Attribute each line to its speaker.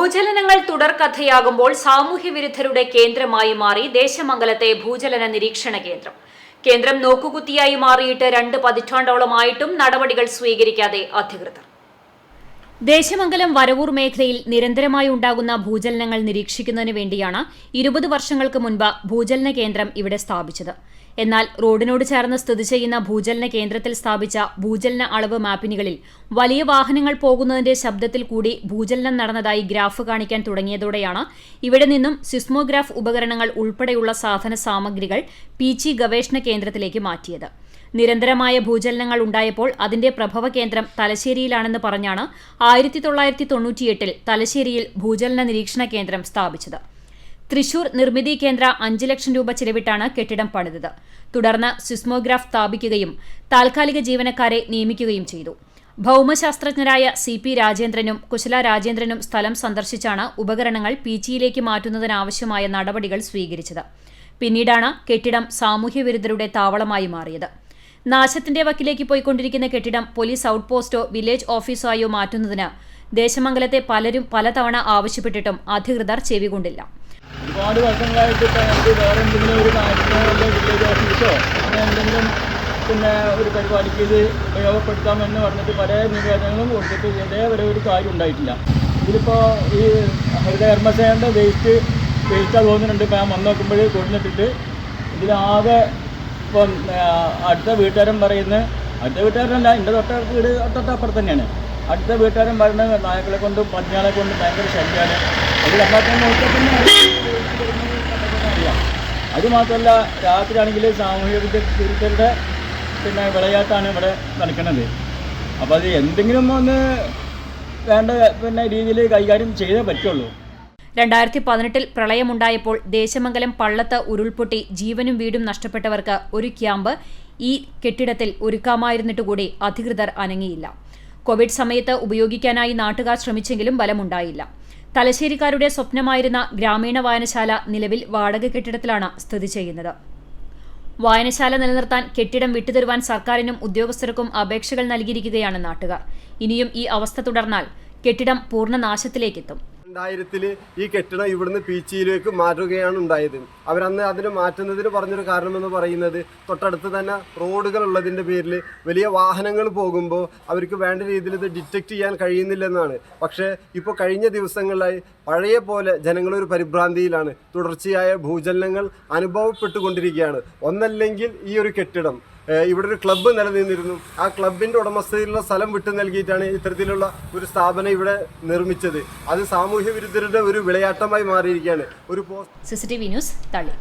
Speaker 1: ഭൂചലനങ്ങൾ തുടർക്കഥയാകുമ്പോൾ സാമൂഹ്യവിരുദ്ധരുടെ കേന്ദ്രമായി മാറി ദേശമംഗലത്തെ ഭൂചലന നിരീക്ഷണ കേന്ദ്രം. കേന്ദ്രം നോക്കുകുത്തിയായി മാറിയിട്ട് 2 പതിറ്റാണ്ടോളമായിട്ടും നടപടികൾ സ്വീകരിക്കാതെ അധികൃതർ. ദേശമംഗലം വരവൂർ മേഖലയിൽ നിരന്തരമായി ഉണ്ടാകുന്ന ഭൂചലനങ്ങൾ നിരീക്ഷിക്കുന്നതിന് വേണ്ടിയാണ് 20 വർഷങ്ങൾക്ക് മുൻപ് ഭൂചലന കേന്ദ്രം ഇവിടെ സ്ഥാപിച്ചത്. എന്നാൽ റോഡിനോട് ചേർന്ന് സ്ഥിതി ചെയ്യുന്ന ഭൂചലന കേന്ദ്രത്തിൽ സ്ഥാപിച്ച ഭൂചലന അളവ് മാപ്പിനുകളിൽ വലിയ വാഹനങ്ങൾ പോകുന്നതിന്റെ ശബ്ദത്തിൽ കൂടി ഭൂചലനം നടന്നതായി ഗ്രാഫ് കാണിക്കാൻ തുടങ്ങിയതോടെയാണ് ഇവിടെ നിന്നും സിസ്മോഗ്രാഫ് ഉപകരണങ്ങൾ ഉൾപ്പെടെയുള്ള സാധന സാമഗ്രികൾ പീച്ചി ഗവേഷണ കേന്ദ്രത്തിലേക്ക് മാറ്റിയത്. നിരന്തരമായ ഭൂചലനങ്ങൾ ഉണ്ടായപ്പോൾ അതിന്റെ പ്രഭവ കേന്ദ്രം തലശ്ശേരിയിലാണെന്ന് പറഞ്ഞാണ് 1998-ൽ തലശ്ശേരിയിൽ ഭൂചലന നിരീക്ഷണ കേന്ദ്രം സ്ഥാപിച്ചത്. തൃശൂർ നിർമ്മിതി കേന്ദ്ര 5 ലക്ഷം രൂപ ചിലവിട്ടാണ് കെട്ടിടം പണിതത്. തുടർന്ന് സിസ്മോഗ്രാഫ് സ്ഥാപിക്കുകയും താൽക്കാലിക ജീവനക്കാരെ നിയമിക്കുകയും ചെയ്തു. ഭൌമശാസ്ത്രജ്ഞരായ CP രാജേന്ദ്രനും കുശല രാജേന്ദ്രനും സ്ഥലം സന്ദർശിച്ചാണ് ഉപകരണങ്ങൾ പീച്ചിയിലേക്ക് മാറ്റുന്നതിനാവശ്യമായ നടപടികൾ സ്വീകരിച്ചത്. പിന്നീടാണ് കെട്ടിടം സാമൂഹ്യവിരുദ്ധരുടെ താവളമായി മാറിയത്. നാശത്തിന്റെ വക്കിലേക്ക് പോയിക്കൊണ്ടിരിക്കുന്ന കെട്ടിടം പോലീസ് ഔട്ട് പോസ്റ്റോ വില്ലേജ് ഓഫീസോ മാറ്റുന്നതിന് ദേശമംഗലത്തെ പലരും പലതവണ ആവശ്യപ്പെട്ടിട്ടും അധികൃതർ ചെവികൊണ്ടില്ല.
Speaker 2: ഒരുപാട് വർഷങ്ങളായിട്ട് നമുക്ക് വേറെ എന്തെങ്കിലും ഒരു കാര്യത്തിനോ വില്ലേജ് ഓഫീസോ അങ്ങനെ എന്തെങ്കിലും ഒരു പരിപാടിക്ക് ഇത് ഉപയോഗപ്പെടുത്താമെന്ന് പറഞ്ഞിട്ട് പല നിവേദനങ്ങളും കൊടുത്തിട്ട് ഇതേവരെ ഒരു കാര്യം ഉണ്ടായിട്ടില്ല. ഇതിലിപ്പോൾ ഈ ഹരിതകർമ്മസേനയുടെ വേസ്റ്റ് തോന്നുന്നുണ്ട്. ഇപ്പോൾ ഞാൻ വന്ന് നോക്കുമ്പോൾ കൊടുത്തിട്ടിട്ട് ഇതിലാകെ ഇപ്പം അടുത്ത വീട്ടുകാരൻ അടുത്ത വീട്ടുകാരനല്ല, എൻ്റെ തൊട്ടപ്പുറത്ത് തന്നെയാണ്. അടുത്ത വീട്ടുകാരൻ പറയുന്നത് നായകളെ കൊണ്ടും പന്നികളെ കൊണ്ടും ഭയങ്കര ശല്യമാണ്. അത് നമ്മളൊക്കെ നോക്കിയാൽ അറിയാം. അതുമാത്രമല്ല രാത്രിയാണെങ്കിൽ സാമൂഹ്യ വിരുദ്ധരുടെ വിളയാട്ടാണ് ഇവിടെ നടക്കുന്നത്. അപ്പോൾ അത് എന്തെങ്കിലും ഒന്ന് വേണ്ട രീതിയിൽ കൈകാര്യം ചെയ്തേ പറ്റുള്ളൂ.
Speaker 1: 2018-ൽ പ്രളയമുണ്ടായപ്പോൾ ദേശമംഗലം പള്ളത്ത് ഉരുൾപൊട്ടി ജീവനും വീടും നഷ്ടപ്പെട്ടവർക്ക് ഒരു ക്യാമ്പ് ഈ കെട്ടിടത്തിൽ ഒരുക്കാമായിരുന്നിട്ടുകൂടി അധികൃതർ അനങ്ങിയില്ല. കോവിഡ് സമയത്ത് ഉപയോഗിക്കാനായി നാട്ടുകാർ ശ്രമിച്ചെങ്കിലും ഫലമുണ്ടായില്ല. തലശ്ശേരിക്കാരുടെ സ്വപ്നമായിരുന്ന ഗ്രാമീണ വായനശാല നിലവിൽ വാടക കെട്ടിടത്തിലാണ് സ്ഥിതി ചെയ്യുന്നത്. വായനശാല നിലനിർത്താൻ കെട്ടിടം വിട്ടുതരുവാൻ സർക്കാരിനും ഉദ്യോഗസ്ഥർക്കും അപേക്ഷകൾ നൽകിയിരിക്കുകയാണ് നാട്ടുകാർ. ഇനിയും ഈ അവസ്ഥ തുടർന്നാൽ കെട്ടിടം പൂർണ്ണനാശത്തിലേക്കെത്തും.
Speaker 3: 2000-ൽ ഈ കെട്ടിടം ഇവിടുന്ന് പീച്ചിയിലേക്ക് മാറ്റുകയാണ് ഉണ്ടായത്. അവരന്ന് അതിന് മാറ്റുന്നതിന് പറഞ്ഞൊരു കാരണമെന്ന് പറയുന്നത് തൊട്ടടുത്ത് തന്നെ റോഡുകൾ ഉള്ളതിൻ്റെ പേരിൽ വലിയ വാഹനങ്ങൾ പോകുമ്പോൾ അവർക്ക് വേണ്ട രീതിയിൽ ഇത് ഡിറ്റക്റ്റ് ചെയ്യാൻ കഴിയുന്നില്ലെന്നാണ്. പക്ഷേ ഇപ്പോൾ കഴിഞ്ഞ ദിവസങ്ങളിലായി പഴയ പോലെ ജനങ്ങളൊരു പരിഭ്രാന്തിയിലാണ്. തുടർച്ചയായ ഭൂചലനങ്ങൾ അനുഭവപ്പെട്ടുകൊണ്ടിരിക്കുകയാണ്. ഒന്നല്ലെങ്കിൽ ഈ ഒരു കെട്ടിടം ഇവിടെ ഒരു ക്ലബ്ബ് നിലനിന്നിരുന്നു. ആ ക്ലബിൻ്റെ ഉടമസ്ഥയിലുള്ള സ്ഥലം വിട്ടു നൽകിയിട്ടാണ് ഇത്തരത്തിലുള്ള ഒരു സ്ഥാപനം ഇവിടെ നിർമ്മിച്ചത്. അത് സാമൂഹ്യ വിരുദ്ധരുടെ ഒരു വിളയാട്ടമായി മാറിയിരിക്കുകയാണ്.
Speaker 1: CCTV ന്യൂസ് തളി.